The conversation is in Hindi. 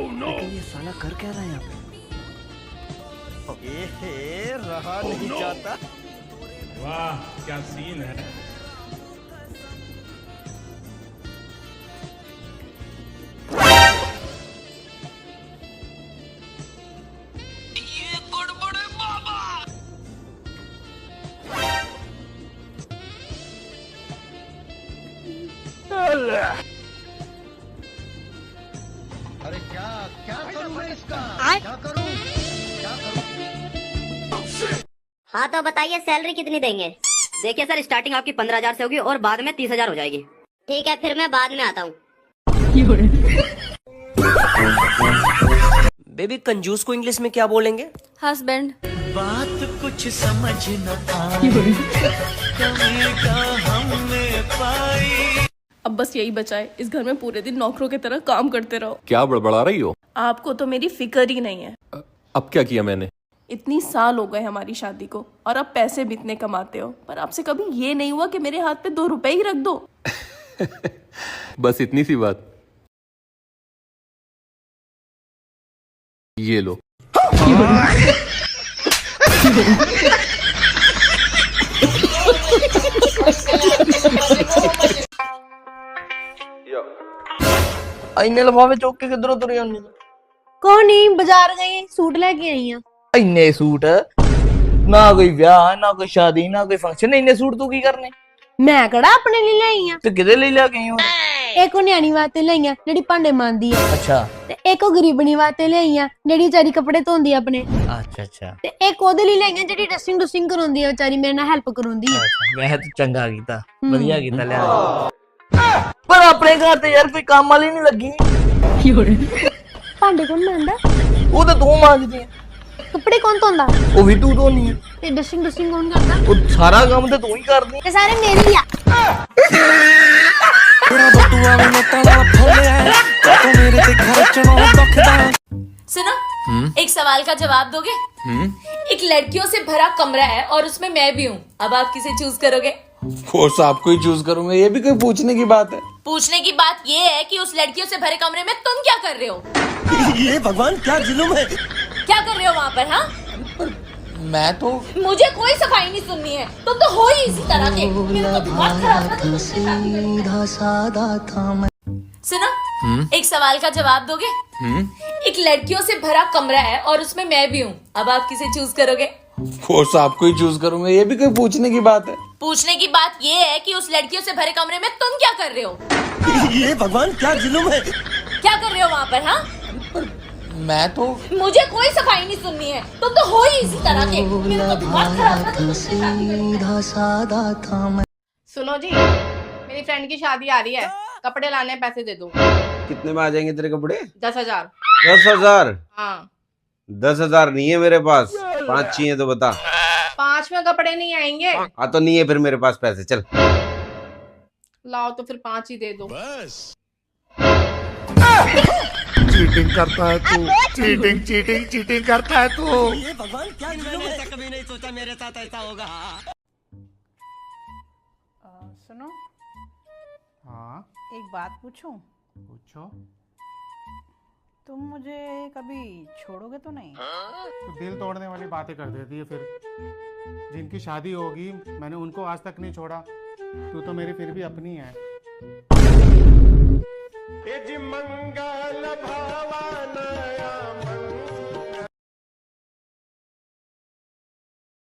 लेकिन ये साला कर क्या रहा है यहाँ पे? रहा नहीं जाता। वाह क्या सीन है। ये गड़बड़े बाबा। अरे क्या क्या करूं मैं इसका? क्या करूं? हाँ तो बताइए सैलरी कितनी देंगे? देखिए सर, स्टार्टिंग आपकी 15,000 से होगी और बाद में 30,000 हो जाएगी। ठीक है, फिर मैं बाद में आता हूँ। बेबी, कंजूस को इंग्लिश में क्या बोलेंगे? हस्बैंड। बात कुछ समझ न आई, कमी का हमने पाई। अब बस यही बचा है, इस घर में पूरे दिन नौकरों की तरह काम करते रहो। क्या बड़बड़ा रही हो? आपको तो मेरी फिक्र ही नहीं है। अब क्या किया मैंने? इतनी साल हो गए हमारी शादी को और अब पैसे भी इतने कमाते हो, पर आपसे कभी ये नहीं हुआ कि मेरे हाथ पे 2 रुपए ही रख दो। बस इतनी सी बात। ये लो। ਇੰਨੇ ਲਫਾਫੇ ਚੁੱਕ ਕੇ ਕਿੱਧਰੋਂ ਤੁਰੇ ਆਉਂਦੇ? ਕੋਈ ਨਹੀਂ, ਬਾਜ਼ਾਰ ਗਈ ਸੂਟ ਲੈ ਕੇ ਆਈ ਆ। ਇੰਨੇ ਸੂਟ? ਨਾ ਕੋਈ ਵਿਆਹ, ਨਾ ਕੋਈ ਸ਼ਾਦੀ, ਨਾ ਕੋਈ ਫੰਕਸ਼ਨ, ਇੰਨੇ ਸੂਟ ਤੂੰ ਕੀ ਕਰਨੇ? ਮੈਂ ਕਿਹੜਾ ਆਪਣੇ ਲਈ ਲਈ ਆ। ਤੇ ਕਿਹਦੇ ਲਈ ਲੈ ਕੇ ਆਈ ਹੋ? ਇੱਕ ਉਹ ਨਿਆਣੀ ਵਾਸਤੇ ਲਈ ਆ ਜਿਹੜੀ ਭਾਂਡੇ ਮਾਂਜਦੀ ਆ। ਅੱਛਾ। ਤੇ ਇੱਕ ਉਹ ਗਰੀਬਣੀ ਵਾਸਤੇ ਲਈ ਆ ਜਿਹੜੀ ਵਿਚਾਰੀ ਕੱਪੜੇ ਧੋਂਦੀ ਆ ਆਪਣੇ। ਅੱਛਾ ਅੱਛਾ। ਤੇ ਇੱਕ ਉਹਦੇ ਲਈ ਲਈ ਆ ਜਿਹੜੀ ਡਸਟਿੰਗ ਕਰਾਉਂਦੀ ਆ, ਵਿਚਾਰੀ ਮੇਰੇ ਨਾਲ ਹੈਲਪ ਕਰਾਉਂਦੀ ਆ। ਮੈਂ ਤਾਂ ਚੰਗਾ ਕੀਤਾ, ਵਧੀਆ ਕੀਤਾ ਲਿਆ। ਪਰ ਆਪਣੇ ਘਰ ਤੇ ਯਾਰ ਕੋਈ ਕੰਮ ਵਾਲੀ ਨਹੀਂ ਲੱਗੀ। ਭਾਂਡੇ ਕੌਣ ਮਾਂਜਦਾ? ਉਹ ਤਾਂ ਤੂੰ ਮਾਂਜਦੀ ਆ। ਕੱਪੜੇ ਕੌਣ ਧੋਂਦਾ? ਉਹ ਵੀ ਤੂੰ ਧੋਨੀ ਆ। ਤੇ ਡਸਟਿੰਗ ਕੌਣ ਕਰਦਾ? ਉਹ ਸਾਰਾ ਕੰਮ ਤੇ ਤੂੰ ਹੀ ਕਰਦੀ। ਤੇ ਸਾਰੇ ਮੇਰੇ ਹੀ ਆ। सुनो, एक सवाल का जवाब दोगे? एक लड़कियों से भरा कमरा है और उसमें मैं भी हूँ, अब आप किसे चूज करोगे? कोर्स आपको ही चूज करूंगा, ये भी कोई पूछने की बात है? पूछने की बात ये है कि उस लड़कियों से भरे कमरे में तुम क्या कर रहे हो? ये भगवान क्या जुल्म है। क्या कर रहे हो वहाँ पर? हाँ, मैं तो मुझे कोई सफाई नहीं सुननी है, तुम तो हो ही इसी तरह के। मेरा तो दिमाग खराब है, तुम मुझसे शादी करोगे। सुनो, एक सवाल का जवाब दोगे? एक लड़कियों से भरा कमरा है और उसमें मैं भी हूँ, अब आप किसे चूज करोगे? कोर्स आपको ही चूज करूंगा, ये भी कोई पूछने की बात है? पूछने की बात ये है कि उस लड़कियों से भरे कमरे में तुम क्या कर रहे हो? ये भगवान क्या जुल्म है। क्या कर रहे हो वहाँ पर? हाँ, मैं तो मुझे कोई सफाई नहीं सुननी है, तुम तो हो ही इसी तरह के। मेरा तो दिमाग खराब है, तुम मुझसे शादी करोगे। सुनो जी, मेरी फ्रेंड की शादी आ रही है, कपड़े लाने पैसे दे दो। कितने में आ जाएंगे तेरे कपड़े? 10,000। 10,000? हाँ। 10,000 नहीं है मेरे पास, 5 चाहिए तो बता। 5 में कपड़े नहीं आएंगे। हाँ तो नहीं है फिर मेरे पास पैसे, चल। लाओ तो फिर 5 ही दे दो। चीटिंग करता है तू, चीटिंग करता है तू। ये भगवान क्या जुल्म है। कभी नहीं सोचा मेरे साथ ऐसा होगा। सुनो, हाँ एक बात पूछूं? पूछो। तुम मुझे कभी छोड़ोगे तो नहीं? तो दिल तोड़ने वाली बातें कर देती है फिर। जिनकी शादी होगी मैंने उनको आज तक नहीं छोड़ा, तू तो मेरी फिर भी अपनी है। मंगल भवन